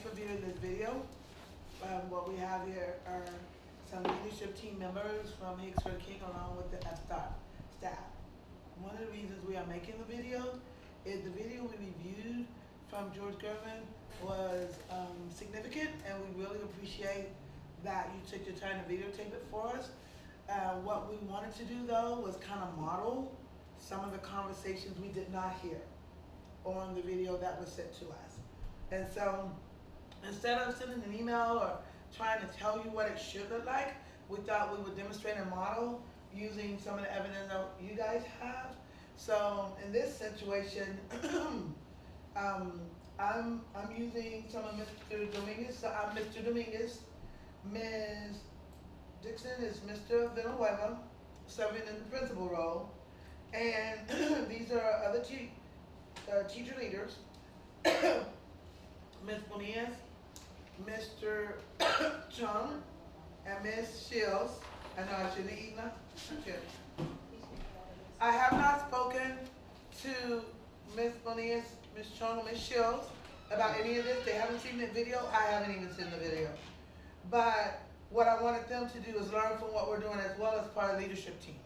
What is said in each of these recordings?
for viewing this video. What we have here are some leadership team members from Hicksford King along with the staff. One of the reasons we are making the video is the video we reviewed from George Gervin was significant, and we really appreciate that you took your time to videotape it for us. What we wanted to do though was kind of model some of the conversations we did not hear on the video that was sent to us. And so instead of sending an email or trying to tell you what it should look like, we thought we would demonstrate and model using some of the evidence that you guys have. So in this situation, I'm using some of Mr. Dominguez. So I'm Mr. Dominguez. Ms. Dixon is Mr. Villanueva, serving in the principal role. And these are other teacher leaders. Ms. Bonillas, Mr. Chung, and Ms. Shields. I know I shouldn't have eaten that. I have not spoken to Ms. Bonillas, Ms. Chung, and Ms. Shields about any of this. They haven't seen the video. I haven't even seen the video. But what I wanted them to do is learn from what we're doing as well as part of the leadership team.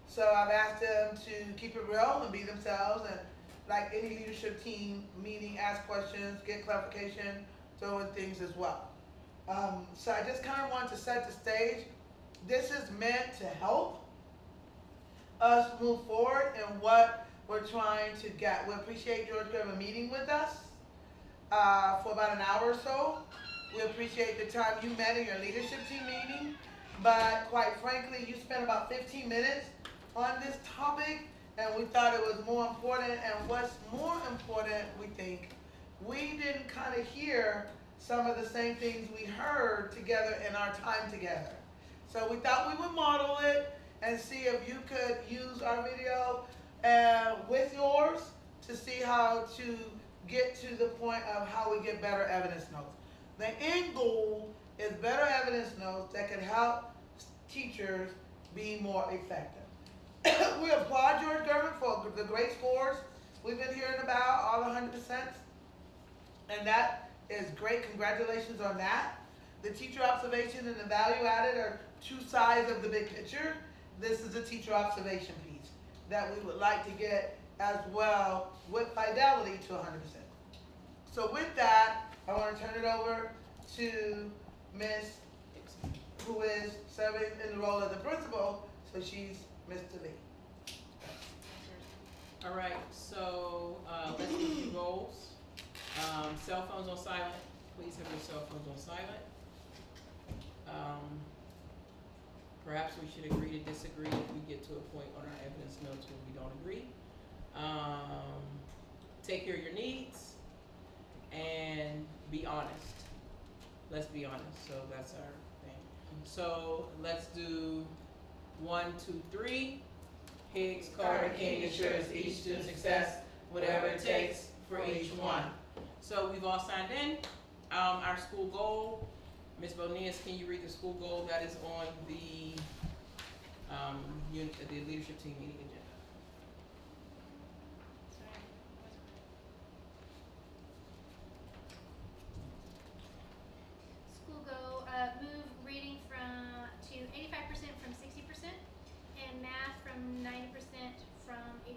So I've asked them to keep it real and be themselves, and like any leadership team meeting, ask questions, get clarification, throw in things as well. So I just kind of wanted to set the stage. This is meant to help us move forward in what we're trying to get. We appreciate George Gervin meeting with us for about an hour or so. We appreciate the time you met in your leadership team meeting, but quite frankly, you spent about 15 minutes on this topic, and we thought it was more important. And what's more important, we think, we didn't kind of hear some of the same things we heard together in our time together. So we thought we would model it and see if you could use our video with yours to see how to get to the point of how we get better evidence notes. The end goal is better evidence notes that can help teachers be more effective. We applaud George Gervin for the great scores we've been hearing about, all 100%. And that is great. Congratulations on that. The teacher observation and the value added are two sides of the big picture. This is a teacher observation piece that we would like to get as well with fidelity to 100%. So with that, I want to turn it over to Ms. who is serving in the role of the principal, so she's Mr. Lee. All right, so let's review roles. Cell phones on silent. Please have your cell phones on silent. Perhaps we should agree to disagree if we get to a point on our evidence notes where we don't agree. Take care of your needs and be honest. Let's be honest. So that's our thing. So let's do 1, 2, 3. Higgs, Carter, King ensures each student's success, whatever it takes for each one. So we've all signed in. Our school goal. Ms. Bonillas, can you read the school goal that is on the leadership team meeting agenda? School goal, move reading to 85% from 60%, and math from 90% from 85%.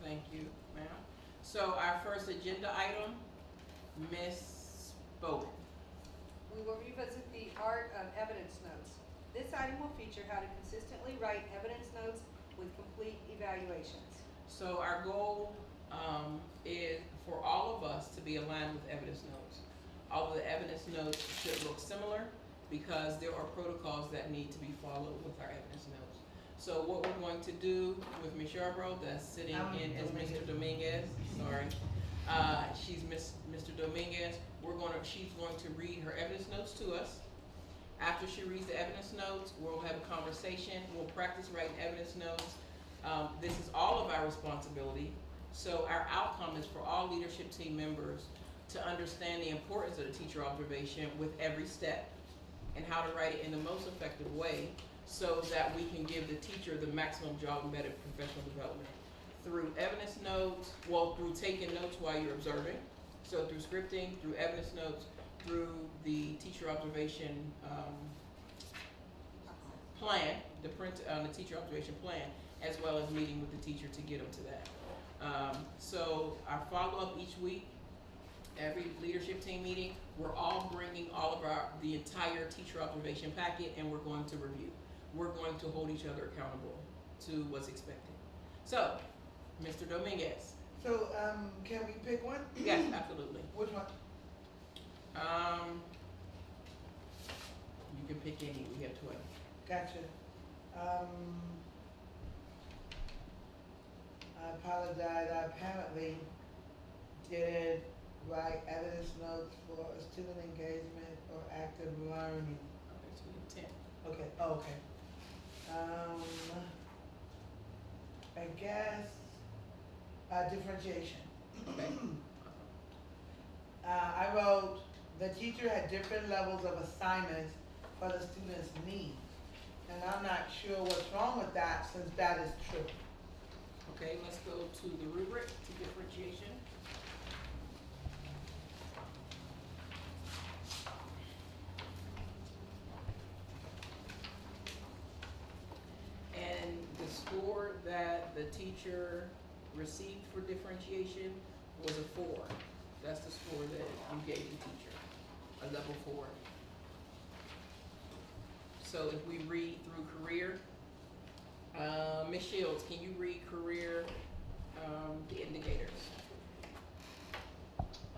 Thank you, ma'am. So our first agenda item, Ms. Bowden. We will revisit the art of evidence notes. This item will feature how to consistently write evidence notes with complete evaluations. So our goal is for all of us to be aligned with evidence notes. All of the evidence notes should look similar because there are protocols that need to be followed with our evidence notes. So what we're going to do with Ms. Yarbrough, that's sitting in as Mr. Dominguez, sorry. She's Mr. Dominguez. She's going to read her evidence notes to us. After she reads the evidence notes, we'll have a conversation. We'll practice writing evidence notes. This is all of our responsibility. So our outcome is for all leadership team members to understand the importance of the teacher observation with every step and how to write it in the most effective way so that we can give the teacher the maximum job embedded professional development through evidence notes, through taking notes while you're observing. So through scripting, through evidence notes, through the teacher observation plan, the teacher observation plan, as well as meeting with the teacher to get them to that. So our follow-up each week, every leadership team meeting, we're all bringing all of the entire teacher observation packet, and we're going to review. We're going to hold each other accountable to what's expected. So, Mr. Dominguez. So, can we pick one? Yes, absolutely. Which one? You can pick any. We have 12. Gotcha. I apologize. I apparently did write evidence notes for student engagement or active learning. Okay, so we have 10. Okay. Oh, okay. I guess differentiation. Okay. I wrote the teacher had different levels of assignments for the students' needs. And I'm not sure what's wrong with that, since that is true. Okay, let's go to the rubric to differentiation. And the score that the teacher received for differentiation was a 4. That's the score that you gave the teacher, a level 4. So if we read through career, Ms. Shields, can you read career, the indicators?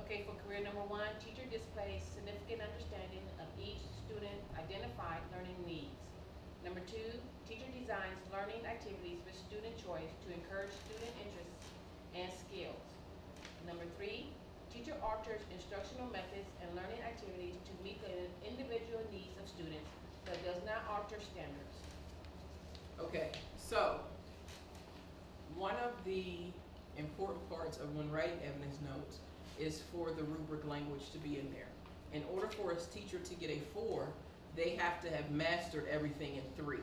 Okay, for career number 1, teacher displays significant understanding of each student identified learning needs. Number 2, teacher designs learning activities with student choice to encourage student interests and skills. Number 3, teacher alters instructional methods and learning activities to meet the individual needs of students, but does not alter standards. Okay, so one of the important parts of when writing evidence notes is for the rubric language to be in there. In order for a teacher to get a 4, they have to have mastered everything in 3.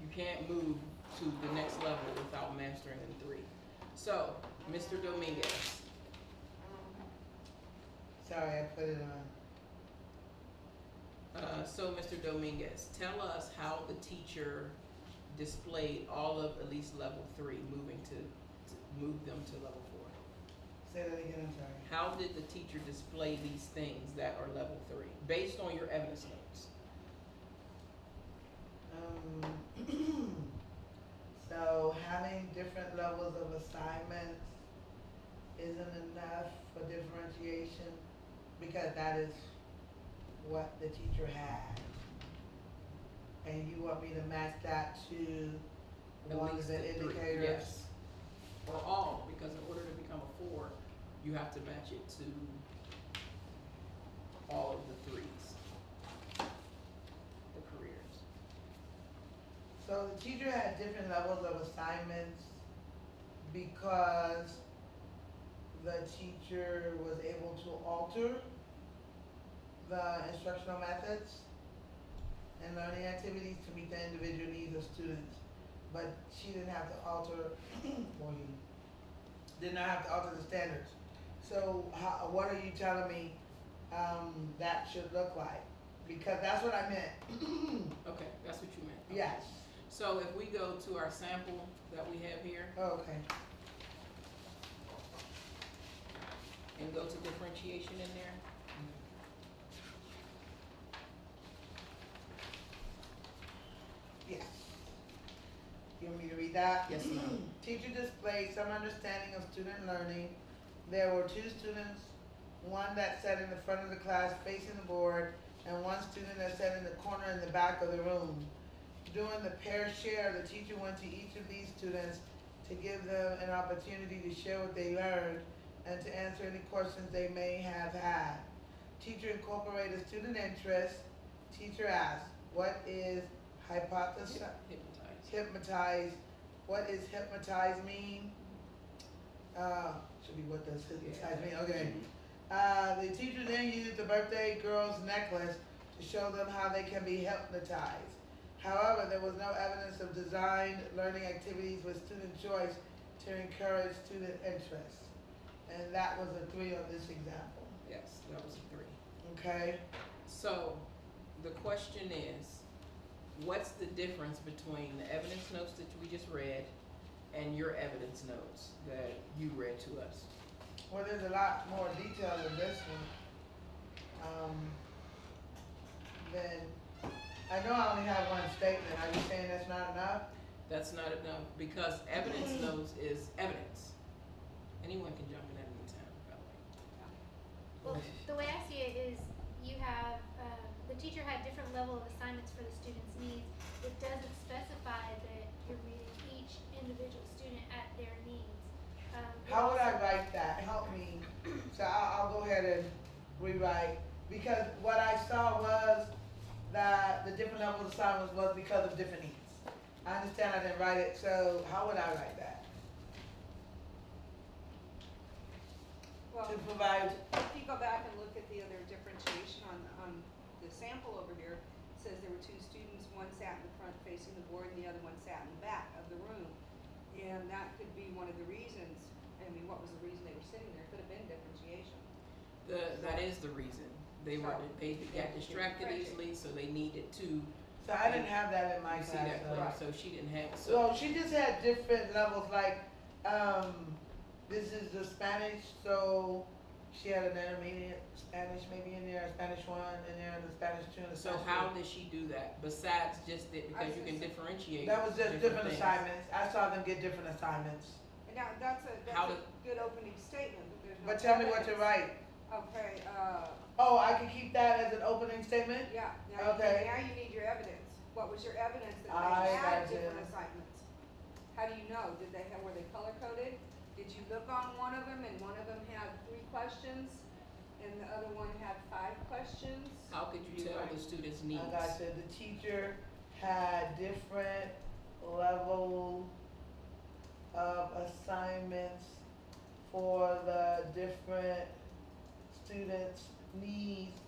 You can't move to the next level without mastering in 3. So, Mr. Dominguez. Sorry, I put it on. So Mr. Dominguez, tell us how the teacher displayed all of at least level 3, moving to move them to level 4. Say that again, I'm sorry. How did the teacher display these things that are level 3, based on your evidence notes? So having different levels of assignments isn't enough for differentiation, because that is what the teacher had. And you want me to match that to At one of least the the 3, indicators? yes. Or all, because in order to become a 4, you have to match it to all of the 3s, the careers. So the teacher had different levels of assignments because the teacher was able to alter the instructional methods and learning activities to meet the individual needs of students. But she didn't have to alter, or you did not have to alter the standards. So what are you telling me that should look like? Because that's what I meant. Okay, that's what you meant. Okay. Yes. So if we go to our sample that we have here Okay. and go to differentiation in there. Yes. You want me to read that? Yes, ma'am. Teacher displayed some understanding of student learning. There were 2 students, one that sat in the front of the class facing the board, and one student that sat in the corner in the back of the room. During the pair share, the teacher went to each of these students to give them an opportunity to share what they learned and to answer any questions they may have had. Teacher incorporated student interest. Teacher asked, what is hypothesis? Hypnotize. Hypnotize. What is hypnotize mean? Should be what does hypnotize mean? Okay. The teacher then used the birthday girl's necklace to show them how they can be hypnotized. However, there was no evidence of designed learning activities with student choice to encourage student interest. and that was a 3 on this example, Yes, that was a 3. okay? So, the question is, what's the difference between the evidence notes that we just read and your evidence notes that you read to us? Well, there's a lot more detail in this one. Then, I know I only have one statement, are you saying that's not enough? That's not enough, because evidence notes is evidence. Anyone can jump in at any time, by the way. Well, the way I see it is you have, the teacher had different level of assignments for the student's needs. It doesn't specify that you're meeting each individual student at their needs. It How would I also- write that? Help me. So I'll go ahead and rewrite, because what I saw was that the different levels of assignments was because of different needs. I understand I didn't write it, so how would I write that? Well, To provide, if you go back and look at the other differentiation on the sample over here, it says there were 2 students, one sat in the front facing the board and the other one sat in the back of the room. And that could be one of the reasons, I mean, what was the reason they were sitting there? Could have been differentiation. That is the reason. They got distracted easily, so they needed to so I didn't have that in my see class. that so- clear, so she didn't have, Well, she just had different levels, like, this is the Spanish, so she had an intermediate Spanish maybe in there, a Spanish 1 in there, and a Spanish 2 and a so Spanish how 3. did she do that, besides just that, because you can differentiate? That was just different things. assignments. I saw them get different assignments. And now, that's How a good opening statement, but there's no. But tell me what to evidence. write. Okay, Oh, I can keep that as an opening statement? yeah, Okay. now you need your evidence. What was your evidence that I they had gotcha. different assignments? How do you know? Were they color coded? Did you look on one of them and one of them had 3 questions and the other one had 5 questions? How could you tell the students' needs? Like I said, the teacher had different level of assignments for the different students' needs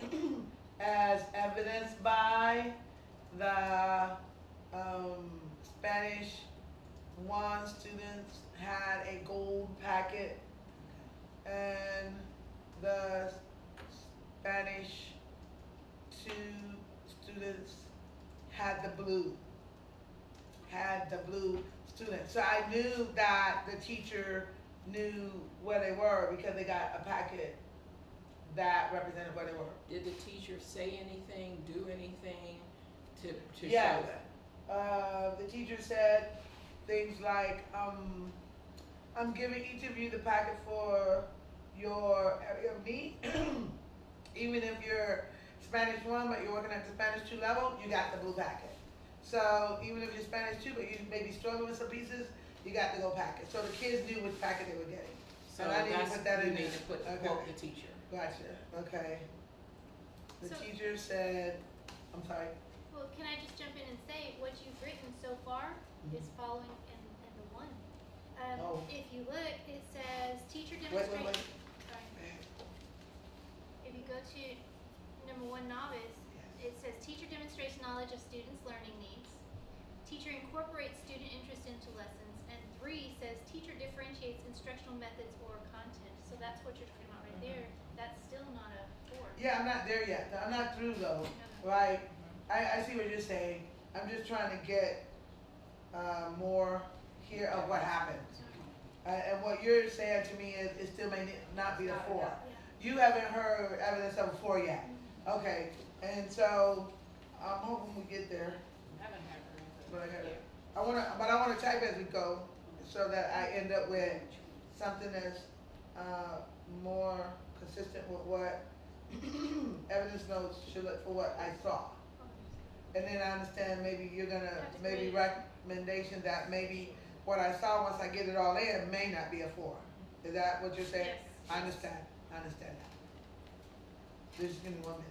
as evidenced by the Spanish 1 students had a gold packet and the Spanish 2 students had the blue students. So I knew that the teacher knew where they were because they got a packet that represented where they were. Did the teacher say anything, do anything to Yes. show that? The teacher said things like, I'm giving each of you the packet for your area of need. Even if you're Spanish 1, but you're working at the Spanish 2 level, you got the blue packet. So even if you're Spanish 2, but you may be struggling with some pieces, you got the gold packet. So the kids knew which packet they were getting. So And I need to that's, put that you in need there. to put, Okay. quote the teacher. Gotcha, okay. The So- teacher said, I'm sorry. Well, can I just jump in and say, what you've written so far is following in the 1. Oh. If you look, it says teacher Wait, demonstration. wait. Sorry. If you go to number 1 novice, it says teacher demonstrates knowledge of students' learning needs. Teacher incorporates student interest into lessons. And 3 says teacher differentiates instructional methods or content. So that's what you're talking about right there. That's still not a 4. Yeah, I'm not there yet. I'm not through though, No. right? I see what you're saying. I'm just trying to get more here of what happened. And what you're saying to me is it still may not be a 4. Yeah. You haven't heard evidence of a 4 yet. Okay, and so I'm hoping we get there. Haven't had her. But I wanna type as we go so that I end up with something that's more consistent with what evidence notes should look for what I saw. And then I understand maybe you're gonna, maybe recommendations that maybe what I saw once I get it all in may not be a 4. Is that what you're saying? Yes. I understand that. Just give me 1 minute.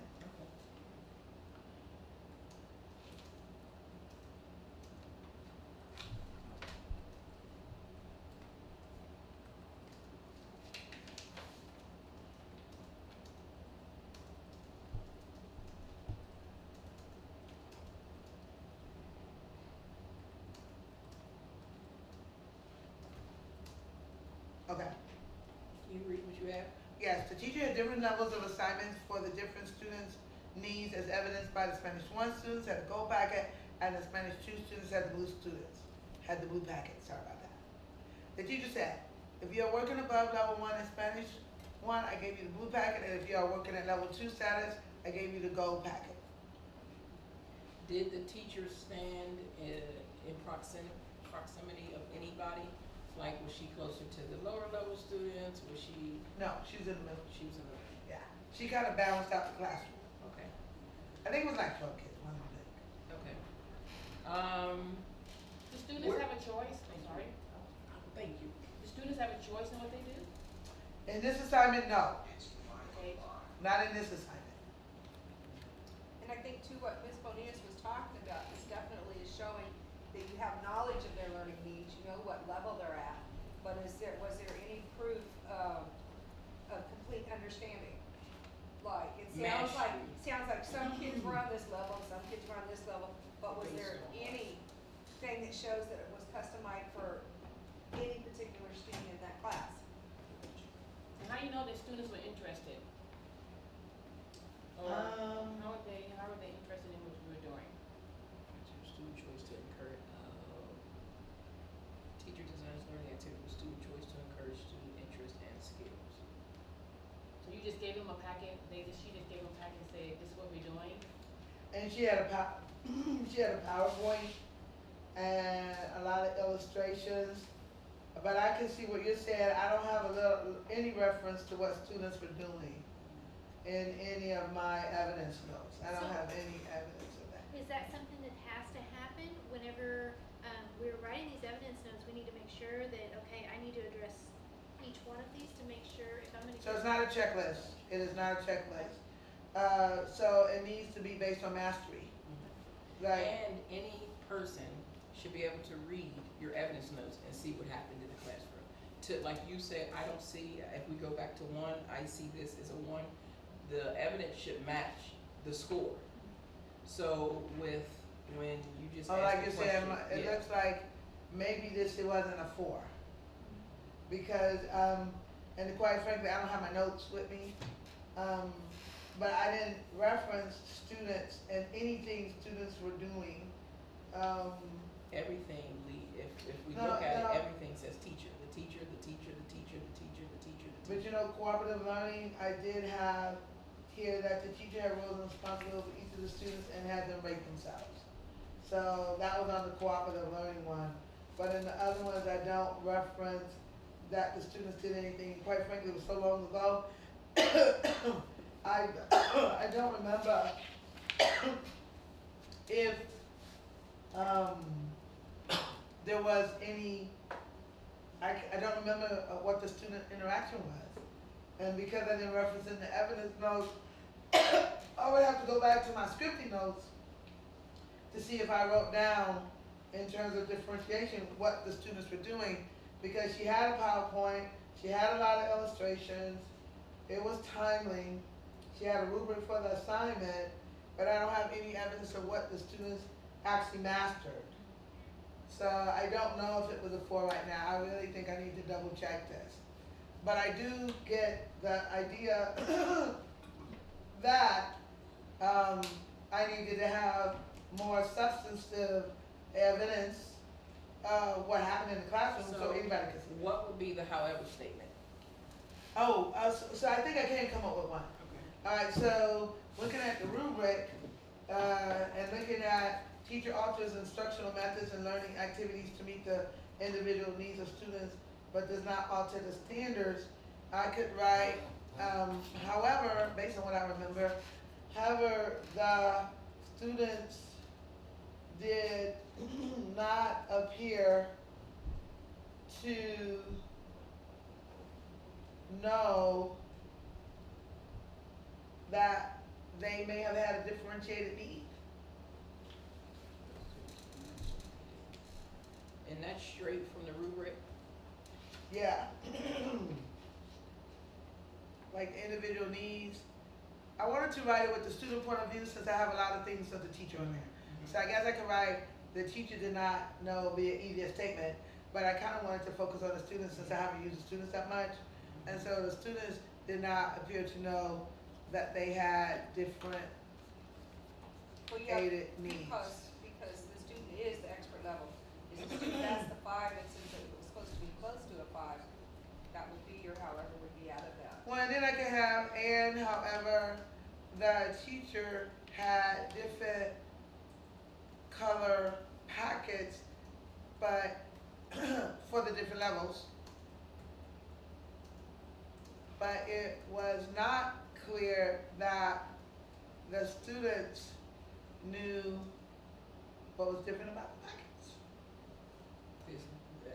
Okay. You read you have? Yes, the teacher had different levels of assignments for the different students' needs as evidenced by the Spanish 1 students had the gold packet and the Spanish 2 students had the blue packet, sorry about that. The teacher said, if you are working above level 1 in Spanish 1, I gave you the blue packet, and if you are working at level 2 status, I gave you the gold packet. Did the teacher stand in proximity of anybody? Like, was she closer to the lower level students? Was she? No, she was in the middle. She was in the. Yeah, she kind of balanced out the classroom. Okay. I think it was like 12 kids, one of them. Okay. Do students Where- have a choice? I'm sorry. Thank you. Do students have a choice in what they do? In this assignment, no, Okay. not in this assignment. And I think too, what Ms. Bonias was talking about is definitely is showing that you have knowledge of their learning needs, you know what level they're at, but was there any proof of complete understanding? Like, it sounds like some kids were on this level, some kids were on this level, but was there anything that shows that it was customized for any particular student in that class? And how do you know that students were interested? Or how are they interested in what you were doing? Student choice to encourage. Teacher designs learning activity with student choice to encourage student interest and skills. So you just gave them a packet, she just gave them a packet and said, this is what we're doing? And she had a she had a PowerPoint and a lot of illustrations. But I can see what you're saying. I don't have any reference to what students were doing in any of my evidence notes. I don't So- have any evidence of that. Is that something that has to happen whenever we're writing these evidence notes? We need to make sure that, okay, I need to address each one of these to make sure if I'm gonna. So it's not a checklist. It is not a checklist. So it needs to be based on mastery. Like, And any person should be able to read your evidence notes and see what happened in the classroom. To, like you said, I don't see, if we go back to 1, I see this as a 1. The evidence should match the score. So when you just oh, asked like the you said, question, it yeah. looks like maybe it wasn't a 4. Because, and quite frankly, I don't have my notes with me. But I didn't reference students and anything students were doing. Everything, if we No, look at no. it, everything says teacher, the teacher, the teacher, the teacher, the teacher, the teacher, the But teacher. you know, cooperative learning, I did have here that the teacher had roles and responsibilities for each of the students and had them rate themselves. So that was on the cooperative learning one. But in the other ones, I don't reference that the students did anything. Quite frankly, it was so long ago. I don't remember if there was any, I don't remember what the student interaction was. And because I didn't reference in the evidence notes, I would have to go back to my scripting notes to see if I wrote down in terms of differentiation what the students were doing. Because she had a PowerPoint, she had a lot of illustrations, it was timely, she had a rubric for the assignment, but I don't have any evidence of what the students actually mastered. So I don't know if it was a 4 right now. I really think I need to double check this. But I do get the idea that I needed to have more substantive evidence of what happened in the classroom so anybody could see. What would be the however statement? Oh, so I think I can come up with one. Okay. Alright, so looking at the rubric, and looking at teacher alters instructional methods and learning activities to meet the individual needs of students, but does not alter the standards, I could write, however, based on what I remember, however, the students did not appear to know that they may have had a differentiated need. And that's straight from the rubric? Yeah. Like individual needs. I wanted to write it with the student point of view since I have a lot of things of the teacher in there. So I guess I could write, the teacher did not know, be an easier statement, but I kind of wanted to focus on the students since I haven't used the students that much. And so the students did not appear to know that they had different Well, yeah, aided needs. because the student is the expert level. If the student has the 5, and since it was supposed to be close to a 5, that would be, or however would be out of that. Well, and then I can have, and however, the teacher had different color packets, but for the different levels. But it was not clear that the students knew what was different about the packets.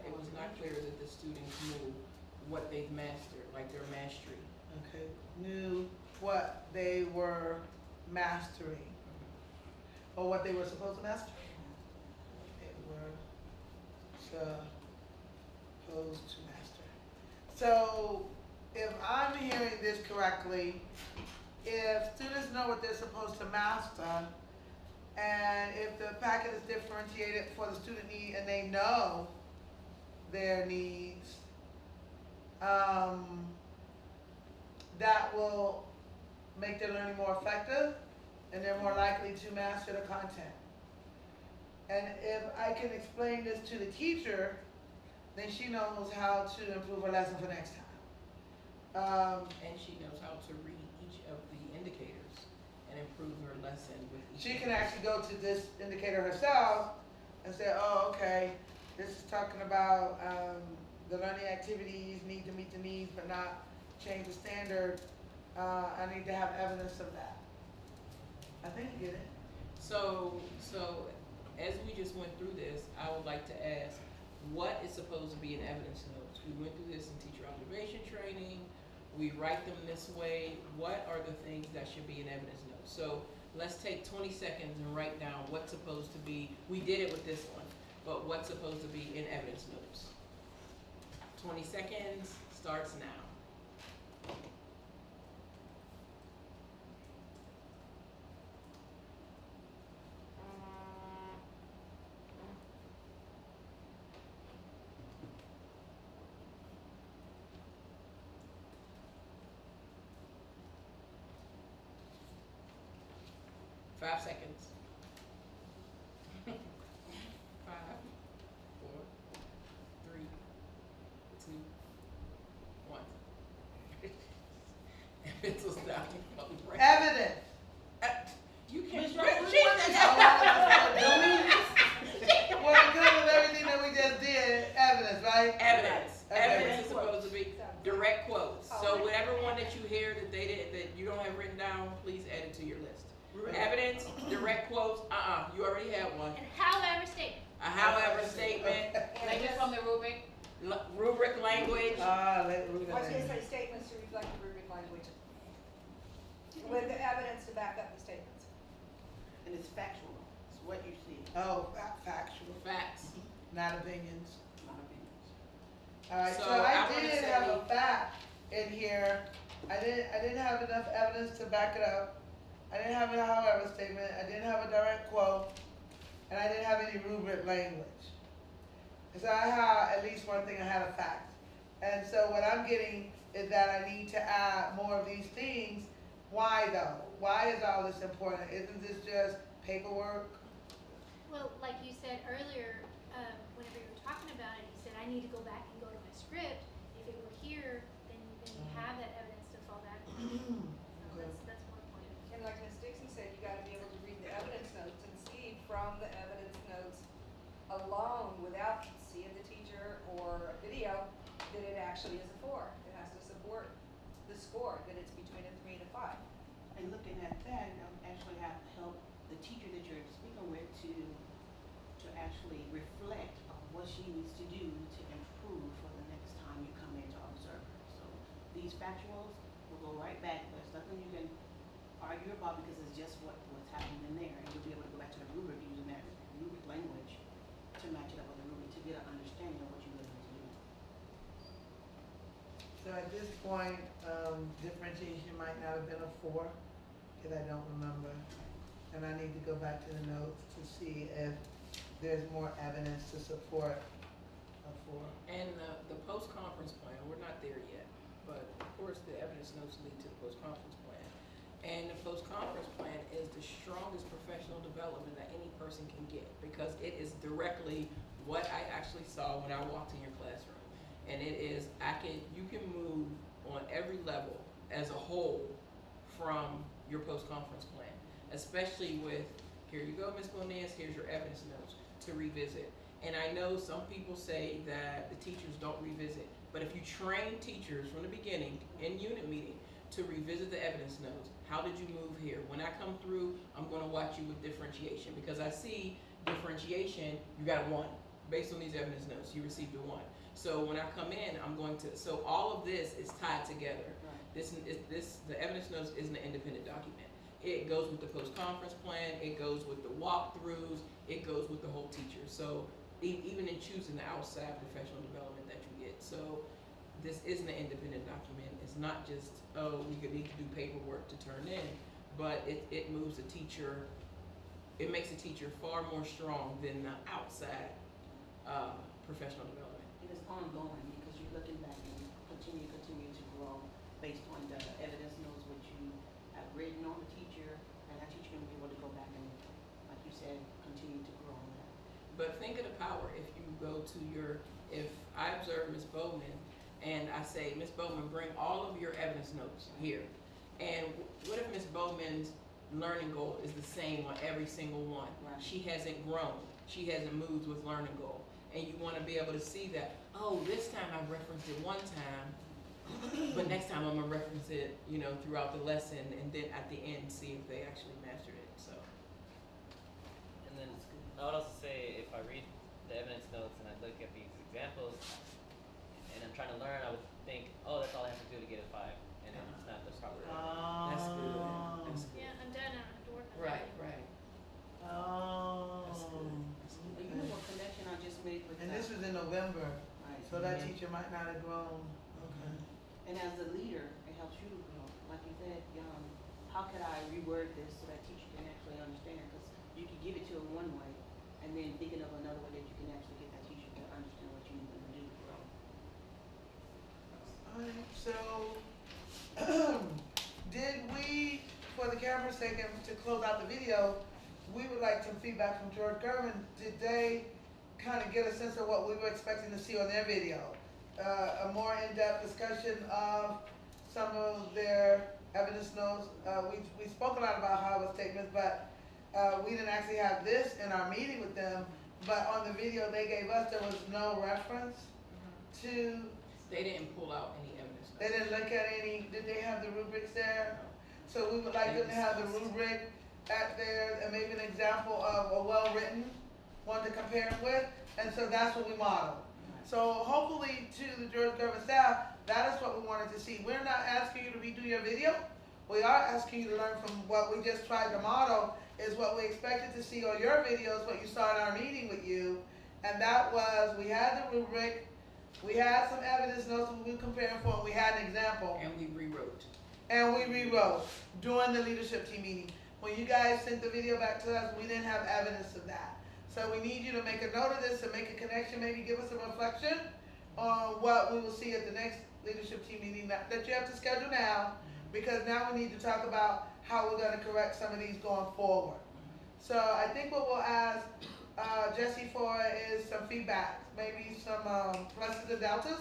It was not clear that the students knew what they've mastered, like their mastery. Okay, knew what they were mastering, or what they were supposed to master. They were supposed to master. So, if I'm hearing this correctly, if students know what they're supposed to master, and if the packet is differentiated for the student need and they know their needs, that will make their learning more effective, and they're more likely to master the content. And if I can explain this to the teacher, then she knows how to improve her lesson for next time. And she knows how to read each of the indicators and improve her lesson with each. She can actually go to this indicator herself and say, oh, okay, this is talking about the learning activities need to meet the needs but not change the standard. I need to have evidence of that. I think you get it. So as we just went through this, I would like to ask, what is supposed to be in evidence notes? We went through this in teacher observation training. We write them this way. What are the things that should be in evidence notes? So let's take 20 seconds and write down what's supposed to be. We did it with this one, but what's supposed to be in evidence notes? 20 seconds starts now. Five seconds. 5, 4, 3, 2, 1. Pencils down. Evidence. You can't Miss show Rich, which one is Well, good with everything that we just did, evidence, right? Evidence. Okay. Evidence is supposed to be direct quotes. So whatever one that you hear that they did, that you don't have written down, please add it to your list. Evidence, direct quotes, you already had one. And however statement. A however statement, Language from the rubric. rubric language. Let I was gonna say statements to reflect the rubric language, with the evidence to back up the statements. And it's factual, it's what you see, Oh, factual, Facts. not opinions. not opinions. All right, so So I I wanna did say- have a fact in here. I didn't have enough evidence to back it up. I didn't have a however statement. I didn't have a direct quote, and I didn't have any rubric language. So I had at least one thing. I had a fact, and so what I'm getting is that I need to add more of these things. Why though? Why is all this important? Isn't this just paperwork? Well, like you said earlier, whenever you were talking about it, you said, I need to go back and go to my script. If it were here, then you have that evidence to fall back on. So that's one point. And like Ms. Dixon said, you gotta be able to read the evidence notes and see from the evidence notes alone, without seeing the teacher or a video, that it actually is a 4. It has to support the score, that it's between a 3 and a 5. And looking at that, actually have to help the teacher that you're speaking with to actually reflect on what she needs to do to improve for the next time you come in to observe her. So these factuals will go right back. There's nothing you can argue about because it's just what's happening in there. And you'll be able to go back to the rubric using that rubric language to match it up with the rubric to get an understanding of what you really need to do. So at this point, differentiation might not have been a 4, because I don't remember. And I need to go back to the notes to see if there's more evidence to support a 4. And the post-conference plan, we're not there yet. but of course, the evidence notes lead to the post-conference plan. And the post-conference plan is the strongest professional development that any person can get, because it is directly what I actually saw when I walked in your classroom. And it is, you can move on every level as a whole from your post-conference plan, especially with, here you go, Ms. Bonez, here's your evidence notes to revisit. And I know some people say that the teachers don't revisit, but if you train teachers from the beginning in unit meeting to revisit the evidence notes, how did you move here? When I come through, I'm gonna watch you with differentiation, because I see differentiation, you got a 1. Based on these evidence notes, you received a 1. So when I come in, I'm going to, so all of this is tied together. The evidence notes isn't an independent document. It goes with the post-conference plan, it goes with the walkthroughs, it goes with the whole teacher. So even in choosing the outside professional development that you get. So this isn't an independent document. It's not just, oh, we need to do paperwork to turn in, but it moves the teacher, it makes the teacher far more strong than the outside professional development. It is ongoing because you're looking back and you continue to grow based on the evidence notes what you have written on the teacher, and that teacher can be able to go back and, like you said, continue to grow on that. But think of the power if you go to if I observe Ms. Bowman and I say, Ms. Bowman, bring all of your evidence notes here. And what if Ms. Bowman's learning goal is the same on every single one? Right. She hasn't grown. She hasn't moved with learning goal. And you want to be able to see that, oh, this time I referenced it one time, but next time I'm gonna reference it, throughout the lesson, and then at the end see if they actually mastered it. So. And then I would also say, if I read the evidence notes and I look at these examples, and I'm trying to learn, I would think, oh, that's all I have to do to get a 5, and it's not the proper. That's good. That's good. Yeah, I'm done. I don't have to work on Right, that. right. Oh. That's good. That's good. And you know what connection I just made with And that? this was in November, Right. so that Mhm. teacher might not have grown. Okay. And as a leader, it helps you, like you said, how could I reword this so that teacher can actually understand? Because you can give it to them one way, and then thinking of another way that you can actually get that teacher to understand what you need them to do to grow. Alright, so, did we, for the camera's sake and to close out the video, we would like some feedback from George Gervin. Did they kind of get a sense of what we were expecting to see on their video? A more in-depth discussion of some of their evidence notes. We spoke a lot about Harvard statements, but we didn't actually have this in our meeting with them. But on the video they gave us, there was no reference to, They didn't pull out any evidence. they didn't look at any, did they have the rubrics there? So we would like them to have the rubric at there, and maybe an example of a well-written one to compare it with, and so that's what we modeled. So hopefully to the George Gervin staff, that is what we wanted to see. We're not asking you to redo your video, we are asking you to learn from what we just tried to model, is what we expected to see on your videos, what you saw in our meeting with you, and that was, we had the rubric, we had some evidence notes that we were comparing for, and we had an example. And we rewrote. And we rewrote during the leadership team meeting. When you guys sent the video back to us, we didn't have evidence of that. So we need you to make a note of this and make a connection, maybe give us a reflection on what we will see at the next leadership team meeting that you have to schedule now, because now we need to talk about how we're gonna correct some of these going forward. So I think what we'll ask Jesse for is some feedback, maybe some pluses and deltas,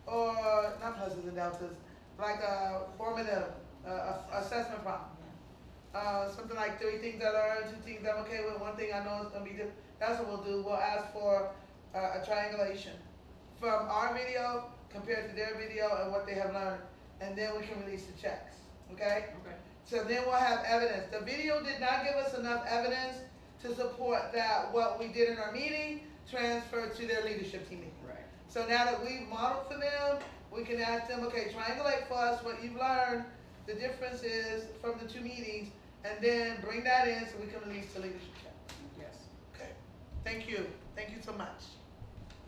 or not pluses and deltas, like a formative assessment problem. Something like 3 things I learned, 2 things I'm okay with, 1 thing I know is gonna be different. That's what we'll do. We'll ask for a triangulation from our video compared to their video and what they have learned, and then we can release the checks. Okay? Okay. So then we'll have evidence. The video did not give us enough evidence to support that what we did in our meeting transferred to their leadership team meeting. Right. So now that we've modeled for them, we can ask them, okay, triangulate for us what you've learned, the differences from the 2 meetings, and then bring that in so we can release the leadership check. Yes. Okay, thank you so much.